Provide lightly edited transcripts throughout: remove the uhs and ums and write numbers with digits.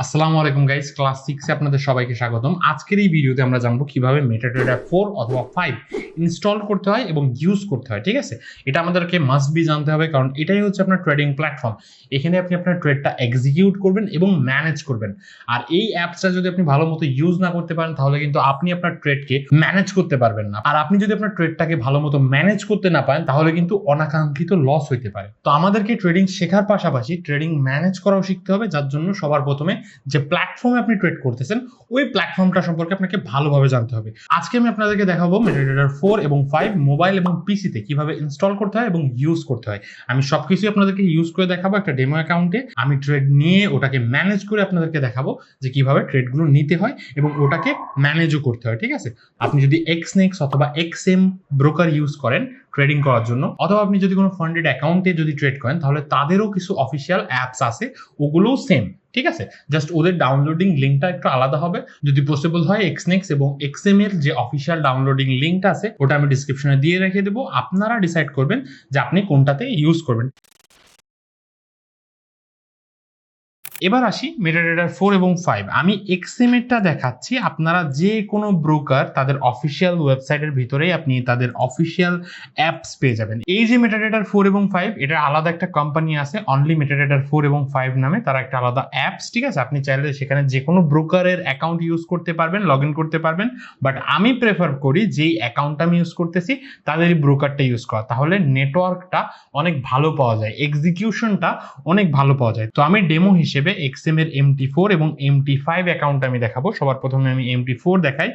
আসসালামু আলাইকুম guys, class 6 এ আপনাদের সবাইকে স্বাগতম। আজকের এই ভিডিওতে আমরা জানবো কিভাবে MetaTrader 4 অথবা 5 ইনস্টল করতে হয় এবং ইউজ করতে হয়। ঠিক আছে, এটা আমাদেরকে মাস্ট বি জানতে হবে, কারণ এটাই হচ্ছে আপনার ট্রেডিং প্ল্যাটফর্ম। এখানে আপনি আপনার ট্রেডটা এক্সিকিউট করবেন এবং ম্যানেজ করবেন। আর এই অ্যাপসটা যদি আপনি ভালো মতো ইউজ না করতে পারেন, তাহলে কিন্তু আপনি আপনার ট্রেডকে ম্যানেজ করতে পারবেন না। আর আপনি যদি আপনার ট্রেডটাকে ভালো মতো ম্যানেজ করতে না পারেন, তাহলে কিন্তু অনাকাঙ্ক্ষিত লস হইতে পারে। তো আমাদেরকে ট্রেডিং শেখার পাশাপাশি ট্রেডিং ম্যানেজ করাও শিখতে হবে, যার জন্য সবার প্রথমে যে প্ল্যাটফর্মে আপনি ট্রেড করতেছেন ওই প্ল্যাটফর্মটা সম্পর্কে আপনাকে ভালোভাবে জানতে হবে। আজকে আমি আপনাদেরকে দেখাবো MetaTrader 4 এবং 5 মোবাইল এবং পিসিতে কিভাবে ইনস্টল করতে হয় এবং ইউজ করতে হয়। আমি সবকিছু আপনাদেরকে ইউজ করে দেখাবো একটা ডেমো অ্যাকাউন্টে। আমি ট্রেড নিয়ে ওটাকে ম্যানেজ করে আপনাদেরকে দেখাবো যে কিভাবে ট্রেডগুলো নিতে হয় এবং ওটাকে ম্যানেজও করতে হয়। ঠিক আছে, আপনি যদি XNEX অথবা XM ব্রোকার ইউজ করেন ট্রেডিং করার জন্য, অথবা আপনি যদি কোনো ফান্ডেড অ্যাকাউন্টে যদি ট্রেড করেন, তাহলে তাদেরও কিছু অফিসিয়াল অ্যাপস আছে, ওগুলোও সেম। ঠিক আছে, জাস্ট ওদের ডাউনলোডিং লিঙ্কটা একটু আলাদা হবে। যদি পসিবল হয় XNEX এবং XM এর যে অফিসিয়াল ডাউনলোডিং লিঙ্কটা আছে ওটা আমি ডিসক্রিপশনে দিয়ে রেখে দেবো। আপনারা ডিসাইড করবেন যে আপনি কোনটাতে ইউজ করবেন। এবার আসি MetaTrader 4 এবং 5। আমি XM এরটা দেখাচ্ছি। আপনারা যে কোনো ব্রোকার তাদের অফিসিয়াল ওয়েবসাইটের ভিতরেই আপনি তাদের অফিসিয়াল অ্যাপস পেয়ে যাবেন। এই যে MetaTrader 4 এবং 5, এটা আলাদা একটা কোম্পানি আছে অনলি MetaTrader 4 এবং 5 নামে, তারা একটা আলাদা অ্যাপস। ঠিক আছে, আপনি চাইলে সেখানে যে কোনো ব্রোকারের অ্যাকাউন্ট ইউজ করতে পারবেন, লগ ইন করতে পারবেন। বাট আমি প্রেফার করি যেই অ্যাকাউন্টটা আমি ইউজ করতেছি তাদেরই ব্রোকারটা ইউজ করা, তাহলে নেটওয়ার্কটা অনেক ভালো পাওয়া যায়, এক্সিকিউশনটা অনেক ভালো পাওয়া যায়। তো আমি ডেমো হিসেবে XM এর MT4 এবং MT5 অ্যাকাউন্ট আমি দেখাবো। সবার প্রথমে আমি MT4 দেখাই।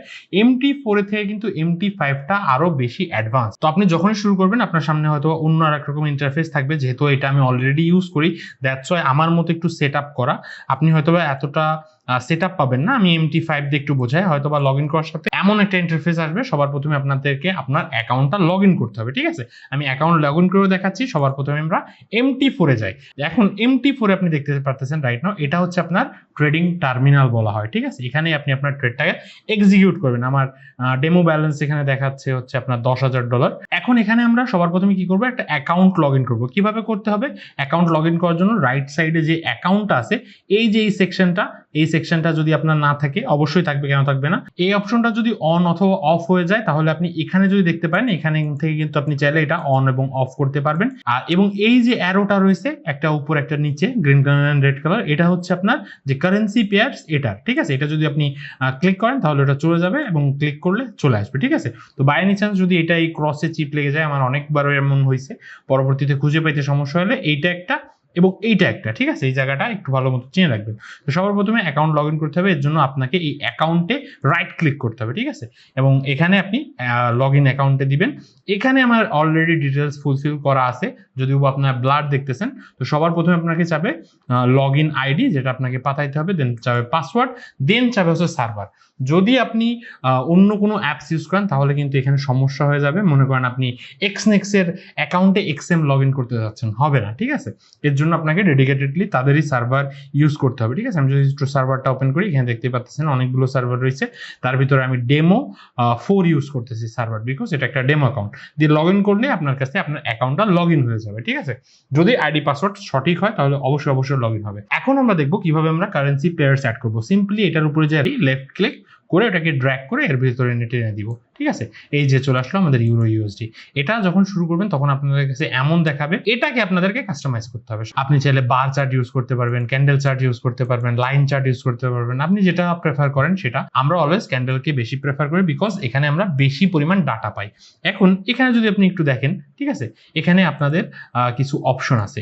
MT4 এর থেকে কিন্তু MT5টা আরো বেশি অ্যাডভান্স। তো আপনি যখনই শুরু করবেন আপনার সামনে হয়তো অন্য আরেক রকম ইন্টারফেস থাকবে, যেহেতু এটা আমি অলরেডি ইউজ করি, দ্যাটস ওয়াই আমার মতো একটু সেট আপ করা। আপনি হয়তো এতটা সেট আপ পাবেন না। আমি MT5 দিয়ে একটু বোঝাই, হয়তো বা লগ ইন করার সাথে এমন একটা ইন্টারফেস আসবে, সবার প্রথমে আপনাদেরকে আপনার অ্যাকাউন্টটা লগ ইন করতে হবে। ঠিক আছে, আমি অ্যাকাউন্ট লগ ইন করে দেখাচ্ছি। সবার প্রথমে আমরা MT4 এ যাই। এখন MT4 এ আপনি দেখতে পারতেছেন রাইট নাও, এটা হচ্ছে আপনার ট্রেডিং টার্মিনাল বলা হয়। ঠিক আছে, এখানে আপনি আপনার ট্রেডটাকে এক্সিকিউট করবেন। আমার ডেমো ব্যালেন্স এখানে দেখাচ্ছে হচ্ছে আপনার $10,000। এখন এখানে আমরা সবার প্রথমে কি করবো, একটা অ্যাকাউন্ট লগ ইন করবো। কিভাবে করতে হবে, অ্যাকাউন্ট লগ ইন করার জন্য রাইট সাইডে যে অ্যাকাউন্টটা আছে, এই যে এই সেকশনটা যদি আপনার না থাকে, অবশ্যই থাকবে, কেন থাকবে না। এই অপশনটা যদি অন অথবা অফ হয়ে যায়, তাহলে আপনি এখানে যদি দেখতে পারেন, এখানে থেকে কিন্তু আপনি চাইলে এটা অন এবং অফ করতে পারবেন। আর এবং এই যে অ্যারোটা রয়েছে, একটা উপর একটা নিচে, green colour and red colour, এটা হচ্ছে আপনার যে কারেন্সি পেয়ারস এটা। ঠিক আছে, এটা যদি আপনি ক্লিক করেন তাহলে এটা চলে যাবে এবং ক্লিক করলে চলে আসবে। ঠিক আছে, তো বাই এনি চান্স যদি এটা এই ক্রসে চিপ লেগে যায়, আমার অনেকবার এমন হয়েছে, পরবর্তীতে খুঁজে পাইতে সমস্যা হলে এইটা একটা এবং এইটা একটা। ঠিক আছে, এই জায়গাটা একটু ভালো মতো চিনে রাখবেন। তো সবার প্রথমে অ্যাকাউন্ট লগ ইন করতে হবে, এর জন্য আপনাকে এই অ্যাকাউন্টে রাইট ক্লিক করতে হবে। ঠিক আছে, এবং এখানে আপনি লগ ইন অ্যাকাউন্টে দিবেন। এখানে আমার অলরেডি ডিটেলস ফুলফিল করা আছে, যদিও আপনার ব্লাড দেখতেছেন। তো সবার প্রথমে আপনাকে চাবে লগ ইন আইডি, যেটা আপনাকে পাঠাইতে হবে, দেন চাবে পাসওয়ার্ড, দেন চাবে হচ্ছে সার্ভার। যদি আপনি অন্য কোনো অ্যাপস ইউজ করেন, তাহলে কিন্তু এখানে সমস্যা হয়ে যাবে। মনে করেন আপনি XNEX এর অ্যাকাউন্টে XM লগ ইন করতে যাচ্ছেন, হবে না। ঠিক আছে, এর জন্য আপনাকে ডেডিকেটেডলি তাদেরই সার্ভার ইউজ করতে হবে। ঠিক আছে, আমি যদি একটু সার্ভারটা ওপেন করি, এখানে দেখতে পাচ্ছেন অনেকগুলো সার্ভার রয়েছে। তার ভিতরে আমি ডেমো 4 ইউজ করতেছি সার্ভার, বিকজ এটা একটা ডেমো অ্যাকাউন্ট। দিয়ে লগ ইন করলে আপনার কাছে আপনার অ্যাকাউন্টটা লগ ইন হয়ে যাবে। ঠিক আছে, যদি আইডি পাসওয়ার্ড সঠিক হয়, তাহলে অবশ্যই লগ ইন হবে। এখন আমরা দেখবো কিভাবে আমরা কারেন্সি পেয়ারস অ্যাড করবো। সিম্পলি এটার উপরে যে লেফট ক্লিক করে ওটাকে ড্র্যাগ করে এর ভিতরে টেনে দিব। ঠিক আছে, এই যে চলে আসলো আমাদের ইউরো ইউএসডি। এটা যখন শুরু করবেন তখন আপনাদের কাছে এমন দেখাবে। এটাকে আপনাদেরকে কাস্টমাইজ করতে হবে। আপনি চাইলে বার চার্ট ইউজ করতে পারবেন, ক্যান্ডেল চার্ট ইউজ করতে পারবেন, লাইন চার্ট ইউজ করতে পারবেন, আপনি যেটা প্রেফার করেন সেটা। আমরা অলওয়েজ ক্যান্ডেলকে বেশি প্রেফার করি, বিকজ এখানে আমরা বেশি পরিমাণ ডাটা পাই। এখন এখানে যদি আপনি একটু দেখেন, ঠিক আছে, এখানে আপনাদের কিছু অপশন আছে।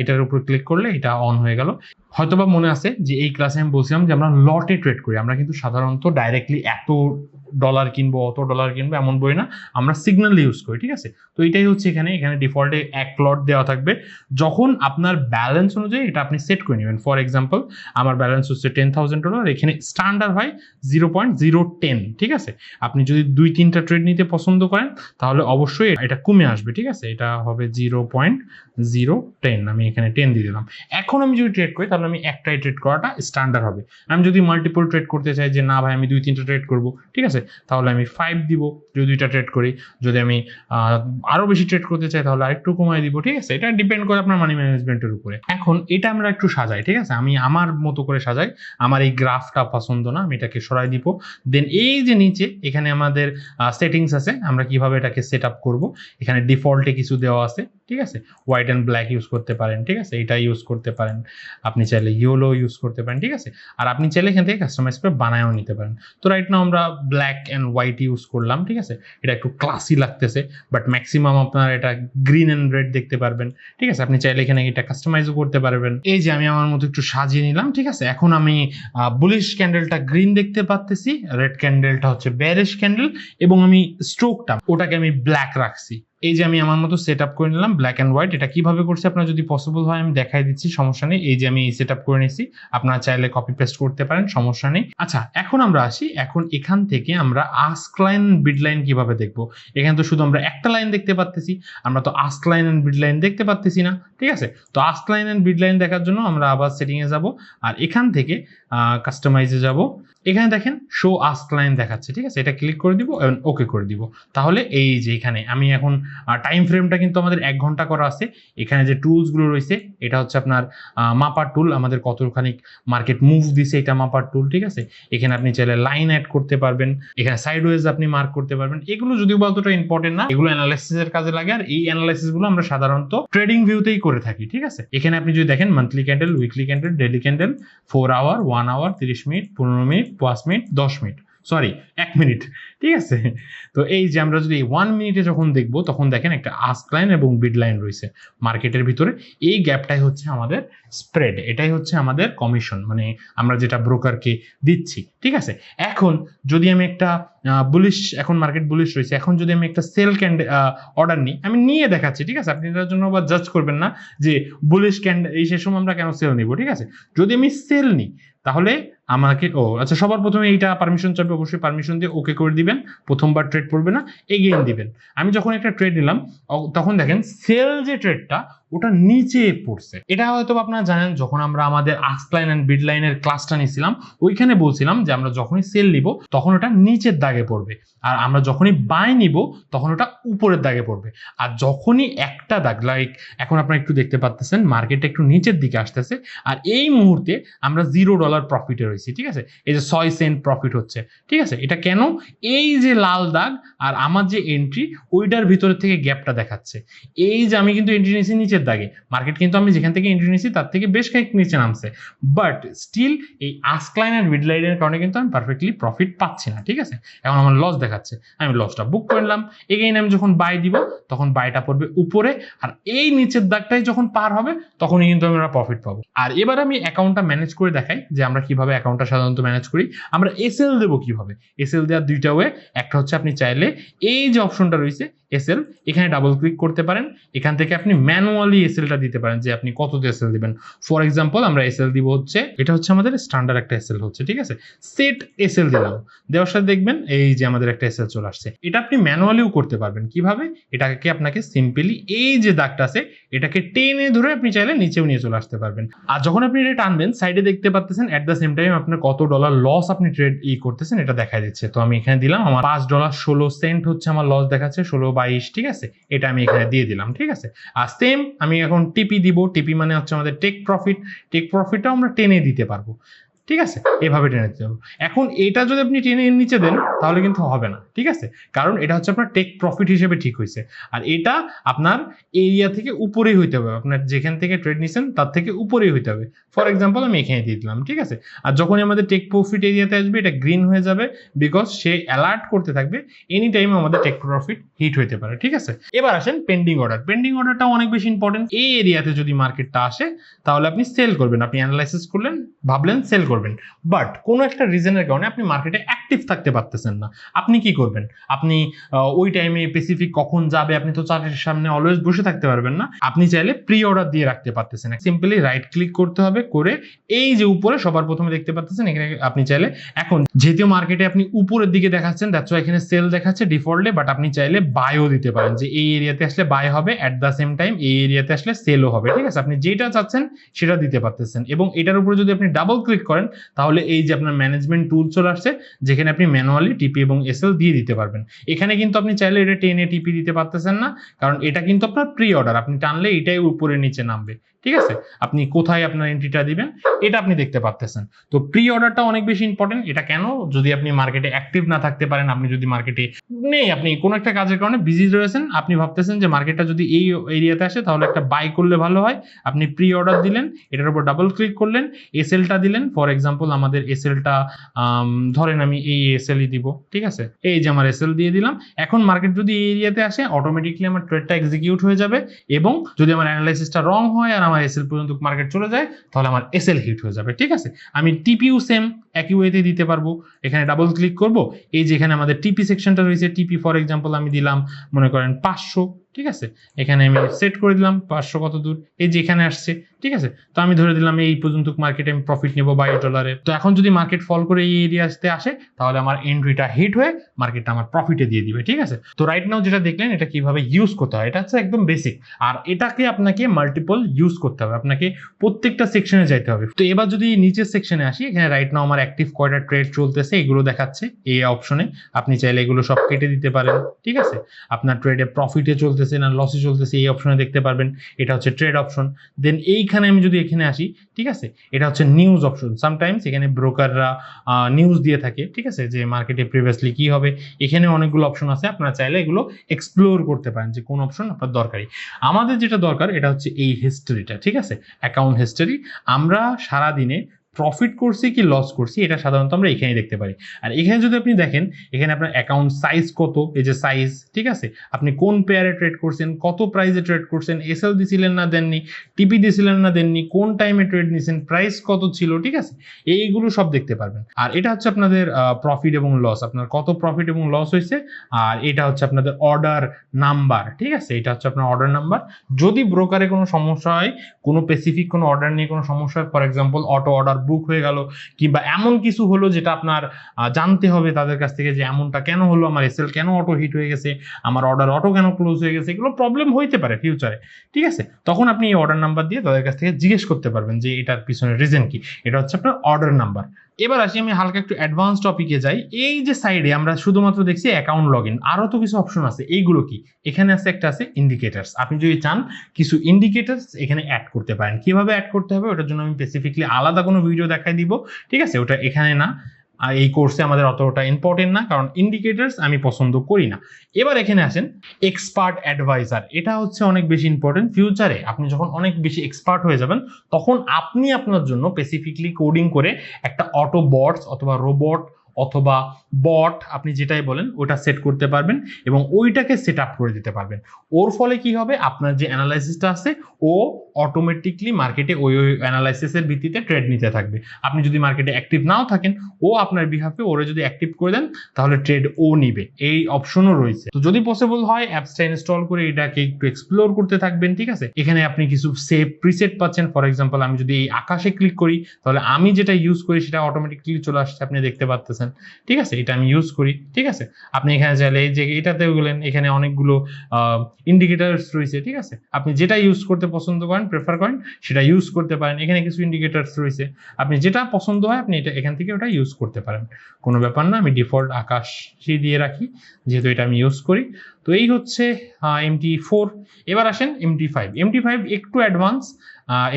এটার উপর ক্লিক করলে এটা অন হয়ে গেল। হয়তোবা মনে আছে যে এই ক্লাসে আমি বলছিলাম যে আমরা লটে ট্রেড করি। আমরা কিন্তু সাধারণত ডাইরেক্টলি এত ডলার কিনবো, অত ডলার কিনবো এমন বই না, আমরা সিগন্যাল ইউজ করি। ঠিক আছে, তো এটাই হচ্ছে এখানে ডিফল্টে 1 লট দেওয়া থাকবে। যখন আপনার ব্যালেন্স অনুযায়ী এটা আপনি সেট করে নেবেন। ফর এক্সাম্পল আমার ব্যালেন্স হচ্ছে $10,000, এখানে স্ট্যান্ডার্ড হয় 0.010। ঠিক আছে, আপনি যদি 2-3টা ট্রেড নিতে পছন্দ করেন, তাহলে অবশ্যই এটা কমে আসবে। ঠিক আছে, এটা হবে 0.0 0 10 আমি এখানে 10 দিয়ে দিলাম। এখন আমি যদি ট্রেড করি তাহলে আমি একটাই ট্রেড করাটা স্ট্যান্ডার্ড হবে। আমি যদি মাল্টিপল ট্রেড করতে চাই যে না ভাই আমি 2-3টা ট্রেড করব, ঠিক আছে, তাহলে আমি 5 দিব যদি 2টা ট্রেড করি। যদি আমি আরো বেশি ট্রেড করতে চাই তাহলে আরেকটু কমাই দিব, ঠিক আছে। এটা ডিপেন্ড করে আপনার মানি ম্যানেজমেন্টের উপরে। এখন এটা আমরা একটু সাজাই, ঠিক আছে, আমি আমার মতো করে সাজাই। আমার এই গ্রাফটা পছন্দ না, আমি এটাকে সরাই দিব। দেন এই যে নিচে এখানে আমাদের সেটিংস আছে, আমরা কিভাবে এটাকে সেট আপ করবো। এখানে ডিফল্টে কিছু দেওয়া আছে, ঠিক আছে, হোয়াইট অ্যান্ড ব্ল্যাক ইউজ করতে পারেন, ঠিক আছে, এটা ইউজ করতে পারেন, আপনি চাইলে ইয়েলো ইউজ করতে পারেন, ঠিক আছে। আর আপনি চাইলে এখান থেকে কাস্টমাইজ করে বানায়ও নিতে পারেন। তো রাইট নাও আমরা ব্ল্যাক অ্যান্ড হোয়াইট ইউজ করলাম, ঠিক আছে, এটা একটু ক্লাসি লাগতেছে, বাট ম্যাক্সিমাম আপনার এটা গ্রিন অ্যান্ড রেড দেখতে পারবেন, ঠিক আছে। আপনি চাইলে এখানে এটা কাস্টমাইজও করতে পারবেন। এই যে আমি আমার মতো একটু সাজিয়ে নিলাম, ঠিক আছে। এখন আমি বুলিশ ক্যান্ডেলটা গ্রিন দেখতে পাচ্তেছি, রেড ক্যান্ডেলটা হচ্ছে বেয়ারিশ ক্যান্ডেল, এবং আমি স্ট্রোকটা ওটাকে আমি ব্ল্যাক রাখছি। এই যে আমি আমার মতো সেট আপ করে নিলাম ব্ল্যাক অ্যান্ড হোয়াইট। এটা কিভাবে করছি আপনার যদি পসিবল হয় আমি দেখাই দিচ্ছি, সমস্যা নেই। এই যে আমি সেট আপ করে নিয়েছি, আপনারা চাইলে কপি পেস্ট করতে পারেন, সমস্যা নেই। আচ্ছা, এখন আমরা আসি, এখন এখান থেকে আমরা আস্ক লাইন বিড লাইন কিভাবে দেখবো। এখানে তো শুধু আমরা একটা লাইন দেখতে পাচ্তেছি, আমরা তো ask line and bid line দেখতে পাচ্তেছি না, ঠিক আছে। তো ask line and bid line দেখার জন্য আমরা আবার সেটিং এ যাব, আর এখান থেকে কাস্টমাইজে যাব। এখানে দেখেন শো আস্ক লাইন দেখাচ্ছে, ঠিক আছে, এটা ক্লিক করে দিব এবং ওকে করে দিব। তাহলে এই যে এখানে আমি এখন টাইম ফ্রেমটা কিন্তু আমাদের 1 ঘন্টা করা আছে। এখানে যে টুলসগুলো রয়েছে এটা হচ্ছে আপনার মাপার টুল, আমাদের কতখানি মার্কেট মুভ দিছে এটা মাপার টুল, ঠিক আছে। এখানে আপনি চাইলে লাইন অ্যাড করতে পারবেন, এখানে সাইডওয়েজ আপনি মার্ক করতে পারবেন। এগুলো যদিও বা অতটা ইম্পর্টেন্ট না, এগুলো অ্যানালাইসিসের কাজে লাগে, আর এই অ্যানালাইসিস গুলো আমরা সাধারণত ট্রেডিং ভিউতেই করে থাকি, ঠিক আছে। এখানে আপনি যদি দেখেন monthly candle, weekly candle, daily candle, 4 hour, 1 hour, 30 minute, 15 minute, 5 minute, 10 minute, sorry 1 minute, ঠিক আছে। তো এই যে আমরা যদি 1 মিনিটে যখন দেখবো তখন দেখেন একটা আস্ক লাইন এবং বিড লাইন রয়েছে মার্কেটের ভিতরে। এই গ্যাপটাই হচ্ছে আমাদের স্প্রেড, এটাই হচ্ছে আমাদের কমিশন, মানে আমরা যেটা ব্রোকারকে দিচ্ছি, ঠিক আছে। এখন যদি আমি একটা বুলিশ, এখন মার্কেট বুলিশ রয়েছে, এখন যদি আমি একটা সেল ক্যান্ডেল অর্ডার নিই, আমি নিয়ে দেখাচ্ছি, ঠিক আছে। আপনি এটার জন্য আবার জাজ করবেন না যে বুলিশ ক্যান্ডেল এই শেষ সময় আমরা কেন সেল নিব, ঠিক আছে। যদি আমি সেল নিই তাহলে আমাকে আচ্ছা, সবার প্রথমে এইটা পারমিশন চাইবে, অবশ্যই পারমিশন দিয়ে ওকে করে দিবেন। প্রথমবার ট্রেড পড়বে না, এগেইন দিবেন। আমি যখন একটা ট্রেড নিলাম তখন দেখেন সেল যে ট্রেডটা ওটা নিচে পড়ছে। এটা হয়তো আপনারা জানেন, যখন আমরা আমাদের আস্ক লাইন এন্ড বিড লাইনের ক্লাসটা নিয়েছিলাম ওইখানে বলছিলাম যে আমরা যখনই সেল নিব তখন ওটা নিচের দাগে পড়বে, আর আমরা যখনই বাই নিব তখন ওটা উপরের দাগে পড়বে। আর যখনই একটা দাগ, লাইক এখন আপনারা একটু দেখতে পাচ্ছেন মার্কেটটা একটু নিচের দিকে আসতেছে, আর এই মুহূর্তে আমরা $0 প্রফিটে রয়েছি, ঠিক আছে। এই যে 6 সেন্ট প্রফিট হচ্ছে, ঠিক আছে। এটা কেন? এই যে লাল দাগ আর আমার যে এন্ট্রি ওইটার ভিতরে থেকে গ্যাপটা দেখাচ্ছে। এই যে আমি কিন্তু এন্ট্রি নিয়েছি নিচের দাগে, মার্কেট কিন্তু আমি যেখান থেকে এন্ট্রি নিয়েছি তার থেকে বেশ খানিক নিচে নামছে, বাট স্টিল এই আস্ক লাইন আর মিড লাইনের কারণে কিন্তু আমি পারফেক্টলি প্রফিট পাচ্ছি না, ঠিক আছে। এখন আমার লস দেখাচ্ছে, আমি লসটা বুক করলাম। এগেইন আমি যখন বাই দিব তখন বাইটা পড়বে উপরে, আর এই নিচের দাগটাই যখন পার হবে তখনই কিন্তু আমরা প্রফিট পাবো। আর এবার আমি অ্যাকাউন্টটা ম্যানেজ করে দেখাই যে আমরা কিভাবে অ্যাকাউন্টটা সাধারণত ম্যানেজ করি। আমরা এসএল দেবো কিভাবে। এসএল দেওয়ার দুইটা ওয়ে, একটা হচ্ছে আপনি চাইলে এই যে অপশনটা রয়েছে এসএল, এখানে ডাবল ক্লিক করতে পারেন। এখান থেকে আপনি ম্যানুয়ালি এসএলটা দিতে পারেন যে আপনি কততে এসএল দিবেন। ফর এক্সাম্পল আমরা এসএল দিব হচ্ছে, এটা হচ্ছে আমাদের স্ট্যান্ডার্ড একটা এসএল হচ্ছে, ঠিক আছে। সেট এসএল দিলাম, দেওয়ার সাথে দেখবেন এই যে আমাদের একটা এসএল চলে আসছে। এটা আপনি ম্যানুয়ালিও করতে পারবেন। কিভাবে? এটাকে আপনাকে সিম্পলি এই যে দাগটা আছে এটাকে টেনে ধরে আপনি চাইলে নিচেও নিয়ে চলে আসতে পারবেন। আর যখন আপনি এটা টানবেন সাইডে দেখতে পাচ্ছেন এট দ্য সেম টাইম আপনার কত ডলার লস আপনি ট্রেড করতেছেন এটা দেখা দিচ্ছে। তো আমি এখানে দিলাম আমার $5.16 হচ্ছে আমার লস দেখাচ্ছে, 16.22, ঠিক আছে। এটা আমি এখানে দিয়ে দিলাম, ঠিক আছে। আর সেম আমি এখন টিপি দিব। টিপি মানে হচ্ছে আমাদের টেক প্রফিট। টেক প্রফিটটাও আমরা টেনে দিতে পারবো, ঠিক আছে। এভাবে টেনে দিতে হবে। এখন এটা যদি আপনি টেনে নিচে দেন তাহলে কিন্তু হবে না, ঠিক আছে, কারণ এটা হচ্ছে আপনার টেক প্রফিট হিসেবে ঠিক হয়েছে। আর এটা আপনার এরিয়া থেকে উপরেই হইতে হবে, আপনার যেখান থেকে ট্রেড নিছেন তার থেকে উপরেই হইতে হবে। ফর এক্সাম্পল আমি এখানে দিয়ে দিলাম, ঠিক আছে। আর যখনই আমাদের টেক প্রফিট এরিয়াতে আসবে এটা গ্রিন হয়ে যাবে, বিকজ সে অ্যালার্ট করতে থাকবে এনি টাইম আমাদের টেক প্রফিট হিট হইতে পারে, ঠিক আছে। এবার আসেন পেন্ডিং অর্ডার। পেন্ডিং অর্ডারটা অনেক বেশি ইম্পর্টেন্ট। এই এরিয়াতে যদি মার্কেটটা আসে তাহলে আপনি সেল করবেন। আপনি অ্যানালাইসিস করলেন, ভাবলেন সেল করবেন, করবেন। বাট কোনো একটা রিজনের কারণে আপনি মার্কেটে অ্যাক্টিভ থাকতে পারতেছেন না, আপনি কি করবেন? আপনি ওই টাইমে স্পেসিফিক কখন যাবে আপনি তো চার্টের সামনে অলওয়েজ বসে থাকতে পারবেন না। আপনি চাইলে প্রি অর্ডার দিয়ে রাখতে পারতেছেন। সিম্পলি রাইট ক্লিক করতে হবে, করে এই যে উপরে সবার প্রথমে দেখতে পাচ্ছেন এখানে আপনি চাইলে, এখন যেহেতু মার্কেটে আপনি উপরের দিকে দেখাচ্ছেন দ্যাটস ওয়াই এখানে সেল দেখাচ্ছে ডিফল্টে, বাট আপনি চাইলে বাইও দিতে পারেন যে এই এরিয়াতে আসলে বাই হবে, অ্যাট দ্য সেম টাইম এই এরিয়াতে আসলে সেলও হবে। ঠিক আছে, আপনি যেটা চাচ্ছেন সেটা দিতে পারতেছেন। এবং এটার উপরে যদি আপনি ডাবল ক্লিক করেন তাহলে এই যে আপনার ম্যানেজমেন্ট টুল চলে আসছে, যেখানে আপনি ম্যানুয়ালি টিপি এবং এসএল দিয়ে দিতে পারবেন। এখানে কিন্তু আপনি চাইলে এটা টেনে টিপি দিতে পারতেছেন না, কারণ এটা কিন্তু আপনার প্রি অর্ডার, আপনি টানলে এটাই উপরে নিচে নামবে। ঠিক আছে, আপনি কোথায় আপনার এন্ট্রিটা দিবেন এটা আপনি দেখতে পারতেছেন। তো প্রি অর্ডারটা অনেক বেশি ইম্পর্টেন্ট। এটা কেন? যদি আপনি মার্কেটে অ্যাক্টিভ না থাকতে পারেন, আপনি যদি মার্কেটে নেই, আপনি কোনো একটা কাজের কারণে বিজি রয়েছেন, আপনি ভাবতেছেন যে মার্কেটটা যদি এই এরিয়াতে আসে তাহলে একটা বাই করলে ভালো হয়, আপনি প্রি অর্ডার দিলেন, এটার উপর ডাবল ক্লিক করলেন, এসএলটা দিলেন। ফর এক্সাম্পল আমাদের এসএলটা ধরেন আমি এই এসএলই দিব। ঠিক আছে, এই যে আমার এসএল দিয়ে দিলাম। এখন মার্কেট যদি এই এরিয়াতে আসে অটোমেটিকলি আমার ট্রেডটা এক্সিকিউট হয়ে যাবে, এবং যদি আমার অ্যানালাইসিসটা রং হয় আর আমার এসএল পর্যন্ত মার্কেট চলে যায় তাহলে আমার এসএল হিট হয়ে যাবে। ঠিক আছে, আমি টিপিও সেম একই ওয়েতে দিতে পারবো। এখানে ডাবল ক্লিক করব, এই যেখানে আমাদের টিপি সেকশনটা রয়েছে, টিপি ফর এক্সাম্পল আমি দিলাম মনে করেন 500। ঠিক আছে, এখানে আমি সেট করে দিলাম 500 কত দূর, এই যে এখানে আসছে। ঠিক আছে, তো আমি ধরে দিলাম এই পর্যন্ত মার্কেটে আমি প্রফিট নেবো $22। তো এখন যদি মার্কেট ফল করে এই এরিয়াতে আসে তাহলে আমার এন্ট্রিটা হিট হয়ে মার্কেটটা আমার প্রফিটে দিয়ে দিবে। ঠিক আছে, তো রাইট নাও যেটা দেখলেন এটা কিভাবে ইউজ করতে হয়, এটা হচ্ছে একদম বেসিক। আর এটাকে আপনাকে মাল্টিপল ইউজ করতে হবে, আপনাকে প্রত্যেকটা সেকশনে যাইতে হবে। তো এবার যদি নিচের সেকশনে আসি, এখানে রাইট নাও আমার অ্যাক্টিভ কয়টা ট্রেড চলতেছে এগুলো দেখাচ্ছে এই অপশনে। আপনি চাইলে এগুলো সব কেটে দিতে পারেন। ঠিক আছে, আপনার ট্রেডে প্রফিটে চলতেছে না লসে চলতেছে এই অপশনে দেখতে পারবেন। এটা হচ্ছে ট্রেড অপশন। দেন এইখানে আমি যদি এখানে আসি, ঠিক আছে, এটা হচ্ছে নিউজ অপশন। সামটাইমস এখানে ব্রোকাররা নিউজ দিয়ে থাকে। ঠিক আছে, যে মার্কেটে প্রিভিয়াসলি কি হবে, এখানে অনেকগুলো অপশন আছে, আপনারা চাইলে এগুলো এক্সপ্লোর করতে পারেন যে কোন অপশন আপনার দরকারি। আমাদের যেটা দরকার এটা হচ্ছে এই হিস্টোরিটা। ঠিক আছে, অ্যাকাউন্ট হিস্টোরি। আমরা সারাদিনে প্রফিট করছি কি লস করছি এটা সাধারণত আমরা এখানে দেখতে পারি। আর এখানে যদি আপনি দেখেন, এখানে আপনার অ্যাকাউন্ট সাইজ কত, এই যে সাইজ। ঠিক আছে, আপনি কোন পেয়ারে ট্রেড করছেন, কত প্রাইসে ট্রেড করছেন, এসএল দিছিলেন না দেননি, টিপি দিছিলেন না দেননি, কোন টাইমে ট্রেড নিছেন, প্রাইস কত ছিল। ঠিক আছে, এইগুলো সব দেখতে পারবেন। আর এটা হচ্ছে আপনাদের প্রফিট এবং লস, আপনার কত প্রফিট এবং লস হয়েছে। আর এটা হচ্ছে আপনাদের অর্ডার নাম্বার। ঠিক আছে, এটা হচ্ছে আপনার অর্ডার নাম্বার। যদি ব্রোকারে কোনো সমস্যা হয়, কোনো স্পেসিফিক কোনো অর্ডার নিয়ে কোনো সমস্যা হয়, for example auto order book হয়ে গেল, কিংবা এমন কিছু হলো যেটা আপনার জানতে হবে তাদের কাছ থেকে যে এমনটা কেন হলো, আমার এসএল কেন অটো হিট হয়ে গেছে, আমার অর্ডার অটো কেন ক্লোজ হয়ে গেছে, এগুলো প্রবলেম হইতে পারে ফিউচারে। ঠিক আছে, তখন আপনি এই অর্ডার নাম্বার দিয়ে তাদের কাছ থেকে জিজ্ঞেস করতে পারবেন যে এটার পিছনে রিজন কি। এটা হচ্ছে আপনার অর্ডার নাম্বার। এবার আসি আমি হালকা একটু অ্যাডভান্স টপিকে যাই। এই যে সাইডে আমরা শুধুমাত্র দেখছি অ্যাকাউন্ট লগ ইন, আরও তো কিছু অপশন আছে। এইগুলো কি? এখানে আছে একটা আছে ইন্ডিকেটার্স। আপনি যদি চান কিছু ইন্ডিকেটার্স এখানে অ্যাড করতে পারেন। কিভাবে অ্যাড করতে হবে ওটার জন্য আমি স্পেসিফিকলি আলাদা কোনো ভিডিও দেখাই দিব। ঠিক আছে, ওটা এখানে না, এই কোর্সে আমাদের অতটা ইম্পর্টেন্ট না, কারণ ইন্ডিকেটার্স আমি পছন্দ করি না। এবার এখানে আসেন এক্সপার্ট অ্যাডভাইজার। এটা হচ্ছে অনেক বেশি ইম্পর্টেন্ট। ফিউচারে আপনি যখন অনেক বেশি এক্সপার্ট হয়ে যাবেন তখন আপনি আপনার জন্য স্পেসিফিকলি কোডিং করে একটা অটো বটস অথবা রোবট অথবা বট, আপনি যেটাই বলেন ওটা সেট করতে পারবেন এবং ওইটাকে সেট আপ করে দিতে পারবেন। ওর ফলে কি হবে, আপনার যে অ্যানালাইসিসটা আছে ও অটোমেটিকলি মার্কেটে ওই অ্যানালাইসিসের ভিত্তিতে ট্রেড নিতে থাকবে। আপনি যদি মার্কেটে অ্যাক্টিভ নাও থাকেন, ও আপনার বিহাফে ওরে যদি অ্যাক্টিভ করে দেন তাহলে ট্রেড ও নিবে। এই অপশনও রয়েছে। তো যদি পসিবল হয় অ্যাপসটা ইনস্টল করে এটাকে একটু এক্সপ্লোর করতে থাকবেন। ঠিক আছে, এখানে আপনি কিছু সেভ প্রিসেট পাচ্ছেন। ফর এক্সাম্পল আমি যদি এই আকাশে ক্লিক করি তাহলে আমি যেটা ইউজ করি সেটা অটোমেটিকলি চলে আসছে, আপনি দেখতে পাচ্ছেন। ঠিক আছে, এটা আমি ইউজ করি। ঠিক আছে, আপনি এখানে চাইলে এই যে এটাতে গেলেন, এখানে অনেকগুলো ইন্ডিকেটার্স রয়েছে। ঠিক আছে, আপনি যেটা ইউজ করতে পছন্দ করেন, প্রেফার করেন সেটা ইউজ করতে পারেন। এখানে কিছু ইন্ডিকেটার্স রয়েছে, আপনি যেটা পছন্দ হয় আপনি এটা এখান থেকে ওটা ইউজ করতে পারেন, কোনো ব্যাপার না। আমি ডিফল্ট আকাশই দিয়ে রাখি যেহেতু এটা আমি ইউজ করি। তো এই হচ্ছে MT4। এবার আসেন MT5। MT5 একটু অ্যাডভান্স,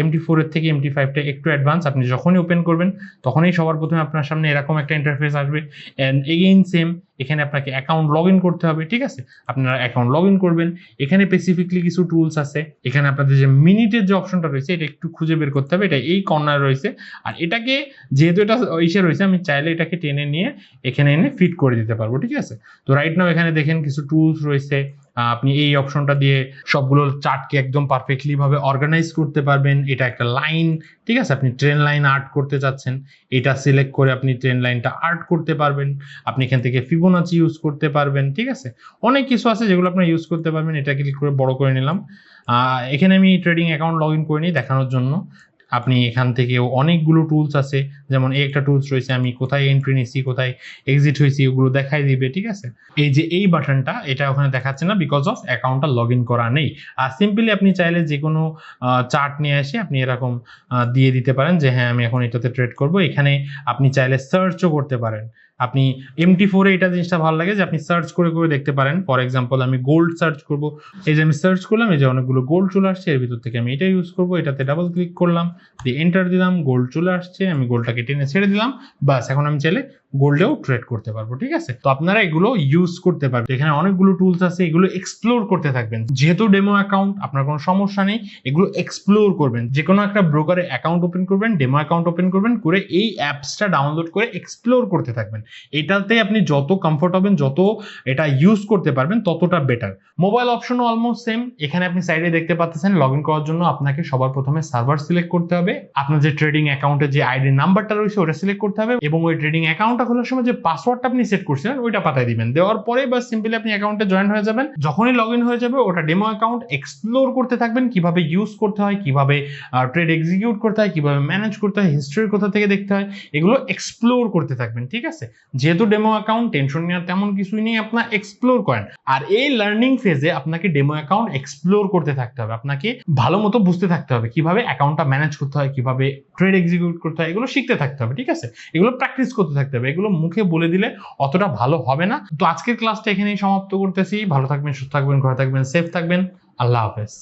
MT4 এর থেকে MT5টা একটু অ্যাডভান্স। আপনি যখনই ওপেন করবেন তখনই সবার প্রথমে আপনার সামনে এরকম একটা ইন্টারফেস আসবে। এন্ড এগেইন সেম, এখানে আপনাকে অ্যাকাউন্ট লগ ইন করতে হবে। ঠিক আছে, আপনারা অ্যাকাউন্ট লগ ইন করবেন। এখানে স্পেসিফিকলি কিছু টুলস আছে। এখানে আপনাদের যে মিনিটের যে অপশনটা রয়েছে এটা একটু খুঁজে বের করতে হবে, এটা এই কর্নার রয়েছে। আর এটাকে যেহেতু এটা ইসে রয়েছে, আমি চাইলে এটাকে টেনে নিয়ে এখানে এনে ফিট করে দিতে পারবো। ঠিক আছে, তো রাইট নাও এখানে দেখেন কিছু টুলস রয়েছে, আপনি এই অপশনটা দিয়ে সবগুলো চার্টকে একদম পারফেক্টলি ভাবে অর্গানাইজ করতে পারবেন। এটা একটা লাইন, ঠিক আছে? আপনি ট্রেন লাইন আর্ট করতে চাচ্ছেন, এটা সিলেক্ট করে আপনি ট্রেন লাইনটা আর্ট করতে পারবেন। আপনি এখান থেকে ফিবোনাচি ইউজ করতে পারবেন, ঠিক আছে? অনেক কিছু আছে যেগুলো আপনারা ইউজ করতে পারবেন। এটা ক্লিক করে বড় করে নিলাম। এখানে আমি ট্রেডিং অ্যাকাউন্ট লগ ইন করে নিই দেখানোর জন্য। আপনি এখান থেকেও অনেকগুলো টুলস আছে, যেমন এই একটা টুলস রয়েছে, আমি কোথায় এন্ট্রি নিচ্ছি, কোথায় এক্সিট হয়েছি, ওগুলো দেখাই দিবে, ঠিক আছে? এই যে এই বাটনটা, এটা ওখানে দেখাচ্ছে না বিকজ অফ অ্যাকাউন্টটা লগ ইন করা নেই। আর সিম্পলি আপনি চাইলে যে কোনো চার্ট নিয়ে এসে আপনি এরকম দিয়ে দিতে পারেন যে হ্যাঁ আমি এখন এটাতে ট্রেড করব। এখানে আপনি চাইলে সার্চও করতে পারেন। আপনি MT4 এ এটা জিনিসটা ভালো লাগে যে আপনি সার্চ করে করে দেখতে পারেন। ফর এক্সাম্পল আমি গোল্ড সার্চ করব, এই যে আমি সার্চ করলাম, এই যে অনেকগুলো গোল্ড চলে আসছে, এর ভিতর থেকে আমি এটা ইউজ করব। এটাতে ডাবল ক্লিক করলাম, দিয়ে এন্টার দিলাম, গোল্ড চলে আসছে, আমি গোল্ডটাকে টেনে ছেড়ে দিলাম, বাস এখন আমি চাইলে গোল্ডেও ট্রেড করতে পারবো, ঠিক আছে? তো আপনারা এগুলো ইউজ করতে পারবেন। এখানে অনেকগুলো টুলস আছে, এগুলো এক্সপ্লোর করতে থাকবেন। যেহেতু ডেমো অ্যাকাউন্ট, আপনার কোনো সমস্যা নেই, এগুলো এক্সপ্লোর করবেন। যে কোনো একটা ব্রোকারে অ্যাকাউন্ট ওপেন করবেন, ডেমো অ্যাকাউন্ট ওপেন করবেন, করে এই অ্যাপসটা ডাউনলোড করে এক্সপ্লোর করতে থাকবেন। এটাতে আপনি যত কমফোর্ট হবেন, যত এটা ইউজ করতে পারবেন, ততটা বেটার। মোবাইল অপশনও অলমোস্ট সেম। এখানে আপনি সাইডে দেখতে পাচ্ছেন লগ ইন করার জন্য আপনাকে সবার প্রথমে সার্ভার সিলেক্ট করতে হবে, আপনার যে ট্রেডিং অ্যাকাউন্টের যে আইডি নাম্বারটা রয়েছে ওটা সিলেক্ট করতে হবে, এবং ওই ট্রেডিং অ্যাকাউন্টটা খোলার সময় যে পাসওয়ার্ডটা আপনি সেট করছিলেন ওইটা পাঠিয়ে দিবেন। দেওয়ার পরে বাস সিম্পলি আপনি অ্যাকাউন্টে জয়েন হয়ে যাবেন। যখনই লগ ইন হয়ে যাবে, ওটা ডেমো অ্যাকাউন্ট এক্সপ্লোর করতে থাকবেন, কিভাবে ইউজ করতে হয়, কিভাবে ট্রেড এক্সিকিউট করতে হয়, কিভাবে ম্যানেজ করতে হয়, হিস্ট্রি কোথা থেকে দেখতে হয়, এগুলো এক্সপ্লোর করতে থাকবেন, ঠিক আছে? যেহেতু ডেমো অ্যাকাউন্ট, টেনশন নেওয়ার তেমন কিছুই নেই, আপনার এক্সপ্লোর করেন। আর এই লার্নিং ফেজে আপনাকে ডেমো অ্যাকাউন্ট এক্সপ্লোর করতে থাকতে হবে, আপনাকে ভালো মতো বুঝতে থাকতে হবে কিভাবে অ্যাকাউন্টটা ম্যানেজ করতে হয়, কিভাবে ট্রেড এক্সিকিউট করতে হয়, এগুলো শিখতে থাকতে হবে, ঠিক আছে? এগুলো প্র্যাকটিস করতে থাকতে হবে। এগুলো মুখে বলে দিলে অতটা ভালো হবে না। তো আজকের ক্লাসটা এখানেই সমাপ্ত করতেছি। ভালো থাকবেন, সুস্থ থাকবেন, ঘরে থাকবেন, সেফ থাকবেন। আল্লাহ হাফেজ।